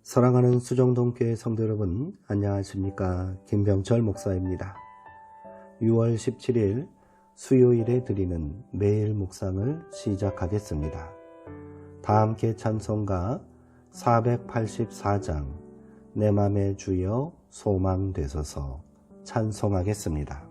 사랑하는 수정동교회 성도 여러분, 안녕하십니까? 김병철 목사입니다. 6월 17일 수요일에 드리는 매일 묵상을 시작하겠습니다. 다 함께 찬송가 484장 내 맘의 주여 소망 되소서 찬송하겠습니다.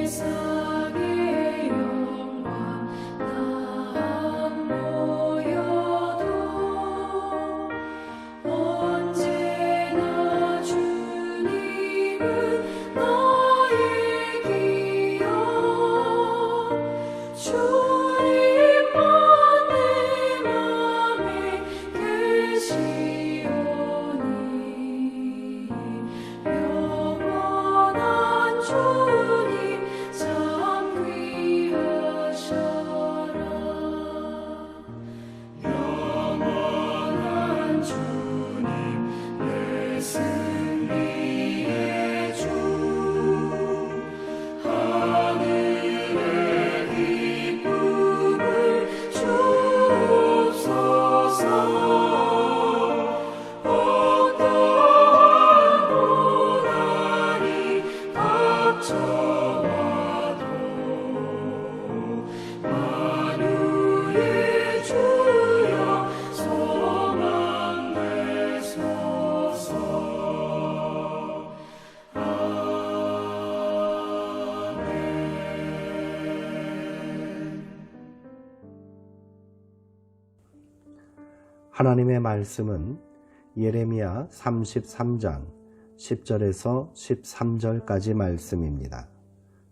세상의 영광 다 모여도 언제나 주님은 나의 기억 주님만 내 맘에 계시오니 영원한 주님 참 귀하셔라. 영원한 주님 내 승리의 주 하늘의 기쁨을 주옵소서. 어떠한 고난이 닥쳐와도 만유의 주여 소망 되소서. 아멘. 하나님의 말씀은 예레미야 33장 10절에서 13절까지 말씀입니다.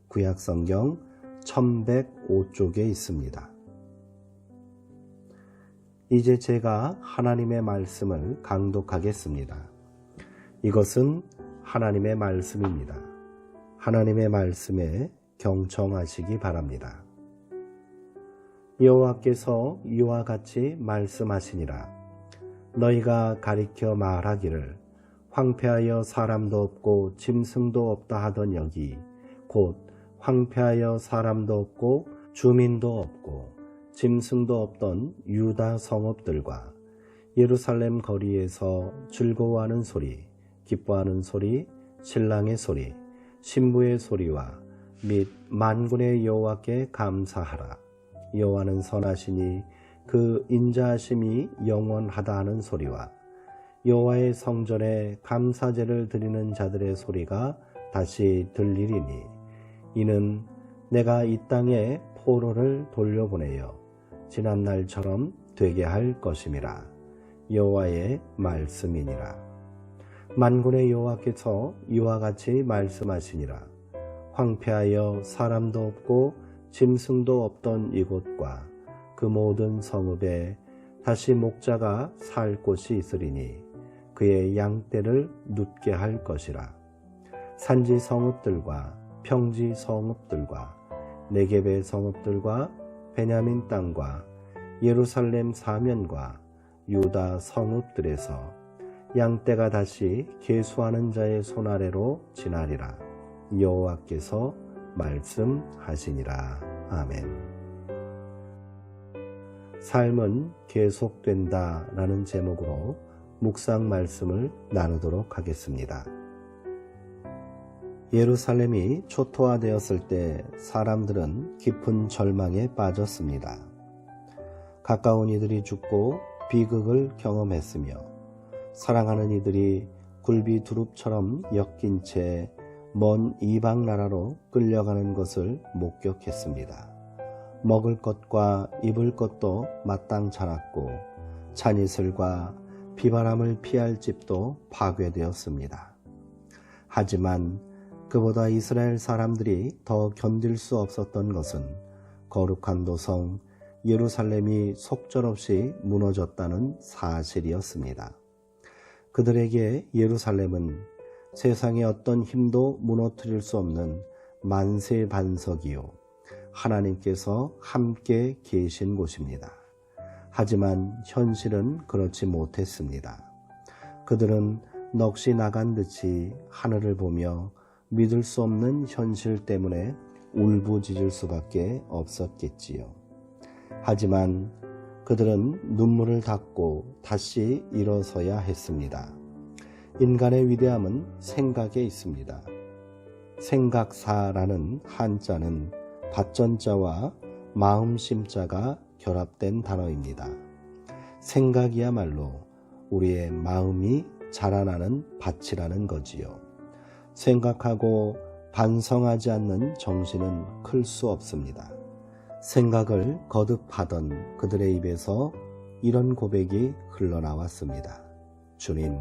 구약성경 1105쪽에 있습니다. 이제 제가 하나님의 말씀을 강독하겠습니다. 이것은 하나님의 말씀입니다. 하나님의 말씀에 경청하시기 바랍니다. 여호와께서 이와 같이 말씀하시니라. 너희가 가리켜 말하기를 황폐하여 사람도 없고 짐승도 없다 하던 여기 곧 황폐하여 사람도 없고 주민도 없고 짐승도 없던 유다 성읍들과 예루살렘 거리에서 즐거워하는 소리, 기뻐하는 소리, 신랑의 소리, 신부의 소리와 및 만군의 여호와께 감사하라. 여호와는 선하시니 그 인자하심이 영원하다 하는 소리와 여호와의 성전에 감사제를 드리는 자들의 소리가 다시 들리리니 이는 내가 이 땅에 포로를 돌려보내어 지난날처럼 되게 할 것임이라. 여호와의 말씀이니라. 만군의 여호와께서 이와 같이 말씀하시니라. 황폐하여 사람도 없고 짐승도 없던 이곳과 그 모든 성읍에 다시 목자가 살 곳이 있으리니 그의 양떼를 눕게 할 것이라. 산지 성읍들과 평지 성읍들과 네겝의 성읍들과 베냐민 땅과 예루살렘 사면과 유다 성읍들에서 양떼가 다시 계수하는 자의 손 아래로 지나리라. 여호와께서 말씀하시니라. 아멘. 삶은 계속된다 라는 제목으로 묵상 말씀을 나누도록 하겠습니다. 예루살렘이 초토화되었을 때 사람들은 깊은 절망에 빠졌습니다. 가까운 이들이 죽고 비극을 경험했으며 사랑하는 이들이 굴비 두릅처럼 엮인 채 먼 이방 나라로 끌려가는 것을 목격했습니다. 먹을 것과 입을 것도 마땅치 않았고 잔이슬과 비바람을 피할 집도 파괴되었습니다. 하지만 그보다 이스라엘 사람들이 더 견딜 수 없었던 것은 거룩한 도성 예루살렘이 속절없이 무너졌다는 사실이었습니다. 그들에게 예루살렘은 세상의 어떤 힘도 무너뜨릴 수 없는 만세 반석이요 하나님께서 함께 계신 곳입니다. 하지만 현실은 그렇지 못했습니다. 그들은 넋이 나간 듯이 하늘을 보며 믿을 수 없는 현실 때문에 울부짖을 수밖에 없었겠지요. 하지만 그들은 눈물을 닦고 다시 일어서야 했습니다. 인간의 위대함은 생각에 있습니다. 생각사라는 한자는 밭전자와 마음심자가 결합된 단어입니다. 생각이야말로 우리의 마음이 자라나는 밭이라는 거지요. 생각하고 반성하지 않는 정신은 클 수 없습니다. 생각을 거듭하던 그들의 입에서 이런 고백이 흘러나왔습니다. 주님,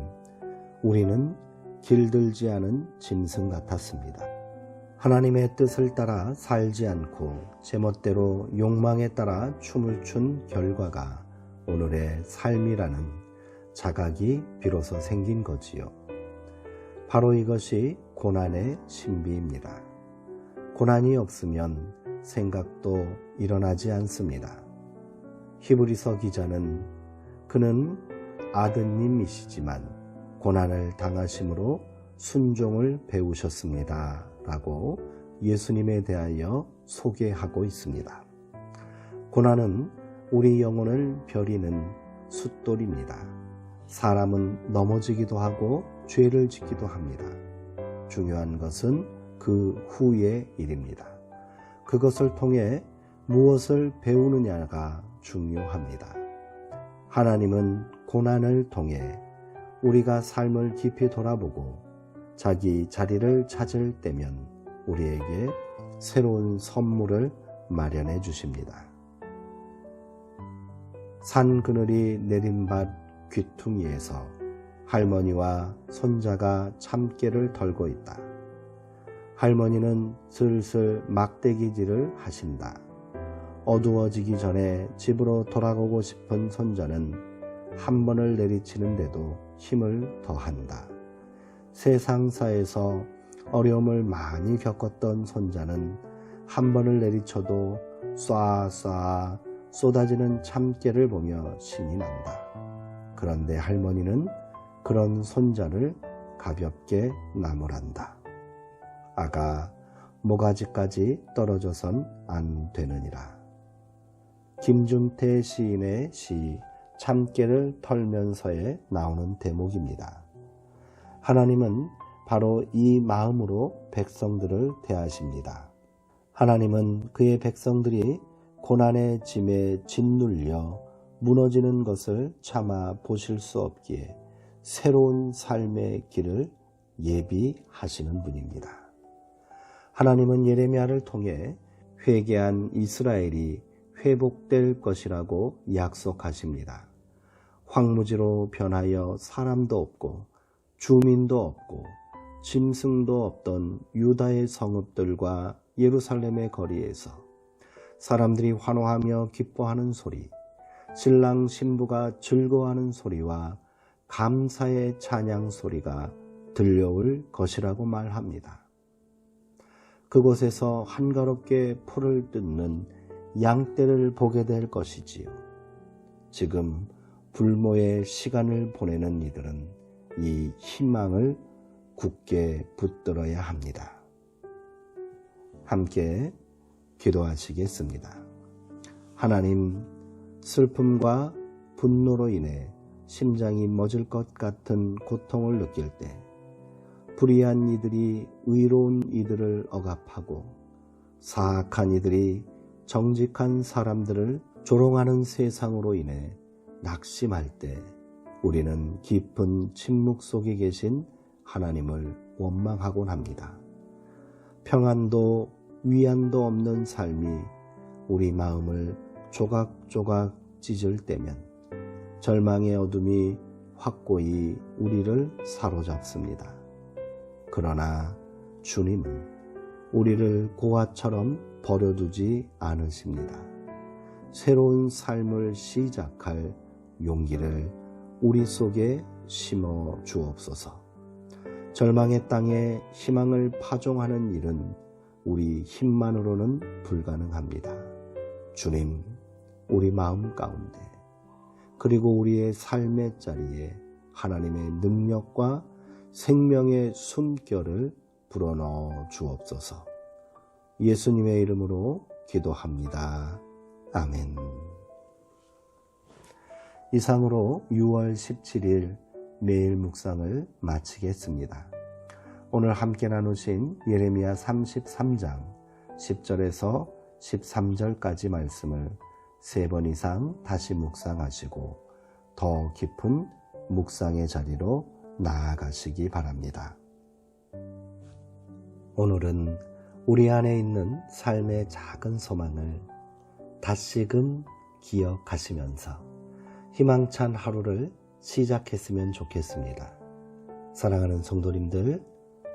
우리는 길들지 않은 짐승 같았습니다. 하나님의 뜻을 따라 살지 않고 제멋대로 욕망에 따라 춤을 춘 결과가 오늘의 삶이라는 자각이 비로소 생긴 거지요. 바로 이것이 고난의 신비입니다. 고난이 없으면 생각도 일어나지 않습니다. 히브리서 기자는 그는 아드님이시지만 고난을 당하심으로 순종을 배우셨습니다 라고 예수님에 대하여 소개하고 있습니다. 고난은 우리 영혼을 벼리는 숫돌입니다. 사람은 넘어지기도 하고 죄를 짓기도 합니다. 중요한 것은 그 후의 일입니다. 그것을 통해 무엇을 배우느냐가 중요합니다. 하나님은 고난을 통해 우리가 삶을 깊이 돌아보고 자기 자리를 찾을 때면 우리에게 새로운 선물을 마련해 주십니다. 산 그늘이 내린밭 귀퉁이에서 할머니와 손자가 참깨를 덜고 있다. 할머니는 슬슬 막대기질을 하신다. 어두워지기 전에 집으로 돌아가고 싶은 손자는 한 번을 내리치는데도 힘을 더한다. 세상사에서 어려움을 많이 겪었던 손자는 한 번을 내리쳐도 쏴 쏟아지는 참깨를 보며 신이 난다. 그런데 할머니는 그런 손자를 가볍게 나무란다. 아가, 모가지까지 떨어져선 안 되느니라. 김중태 시인의 시 참깨를 털면서에 나오는 대목입니다. 하나님은 바로 이 마음으로 백성들을 대하십니다. 하나님은 그의 백성들이 고난의 짐에 짓눌려 무너지는 것을 참아 보실 수 없기에 새로운 삶의 길을 예비하시는 분입니다. 하나님은 예레미야를 통해 회개한 이스라엘이 회복될 것이라고 약속하십니다. 황무지로 변하여 사람도 없고 주민도 없고 짐승도 없던 유다의 성읍들과 예루살렘의 거리에서 사람들이 환호하며 기뻐하는 소리, 신랑 신부가 즐거워하는 소리와 감사의 찬양 소리가 들려올 것이라고 말합니다. 그곳에서 한가롭게 풀을 뜯는 양떼를 보게 될 것이지요. 지금 불모의 시간을 보내는 이들은 이 희망을 굳게 붙들어야 합니다. 함께 기도하시겠습니다. 하나님, 슬픔과 분노로 인해 심장이 멎을 것 같은 고통을 느낄 때 불의한 이들이 의로운 이들을 억압하고 사악한 이들이 정직한 사람들을 조롱하는 세상으로 인해 낙심할 때 우리는 깊은 침묵 속에 계신 하나님을 원망하곤 합니다. 평안도 위안도 없는 삶이 우리 마음을 조각조각 찢을 때면 절망의 어둠이 확고히 우리를 사로잡습니다. 그러나 주님은 우리를 고아처럼 버려두지 않으십니다. 새로운 삶을 시작할 용기를 우리 속에 심어 주옵소서. 절망의 땅에 희망을 파종하는 일은 우리 힘만으로는 불가능합니다. 주님, 우리 마음 가운데 그리고 우리의 삶의 자리에 하나님의 능력과 생명의 숨결을 불어넣어 주옵소서. 예수님의 이름으로 기도합니다. 아멘. 이상으로 6월 17일 매일 묵상을 마치겠습니다. 오늘 함께 나누신 예레미야 33장 10절에서 13절까지 말씀을 3번 이상 다시 묵상하시고 더 깊은 묵상의 자리로 나아가시기 바랍니다. 오늘은 우리 안에 있는 삶의 작은 소망을 다시금 기억하시면서 희망찬 하루를 시작했으면 좋겠습니다. 사랑하는 성도님들,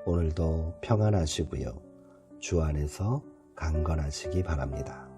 오늘도 평안하시고요. 주 안에서 강건하시기 바랍니다.